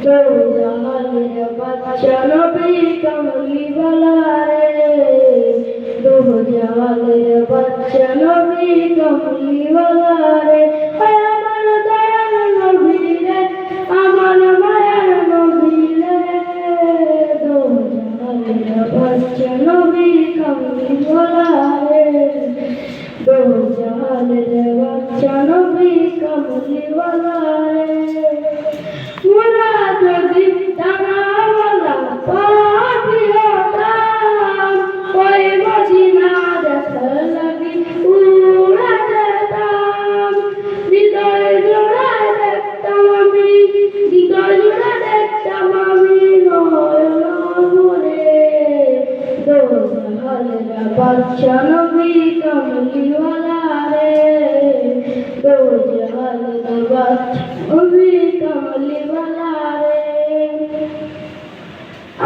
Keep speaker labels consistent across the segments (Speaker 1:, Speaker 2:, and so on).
Speaker 1: दो जहान बच्चा नबी कमली वाला रे, दो जहान बच्चा नबी कमली वाला रे, আমার দয়াল নবী রে, আমার মায়ার নবী রে, দো জাহানের বাদশা নবী কমলি ওয়ালা রে, দো জাহানের বাদশা নবী কমলি ওয়ালা রে। মোরা যদি ডানাওয়ালা পাখি হতাম, ওই মদিনা দেখার লাগি উড়ে যেতাম, হৃদয় জোড়া দেখতাম আমি, হৃদয় জোড়া দেখতাম আমি নয়ন ভরে, দো জাহানের বাদশা নবী কমলি ওয়ালা রে, দো জাহানের বাদশা নবী কমলি ওয়ালা রে।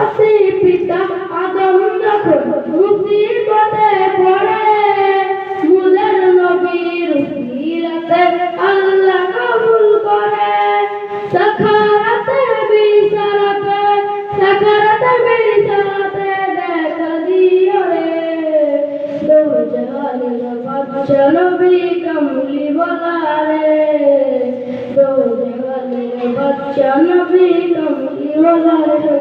Speaker 1: আসি পিতা আদম যখন মুসিবতে পড়ে, মুদের নবীর উসিলাতে আল্লাহ কবুল করে, সাখারাতে বিসারাতে, সাখারাতে বিসারাতে দেখা দিও রে, দো জাহানের বাদশা নবী কমলি ওয়ালা রে, দো জাহানের বাদশা নবী কমলি ওয়ালা রে।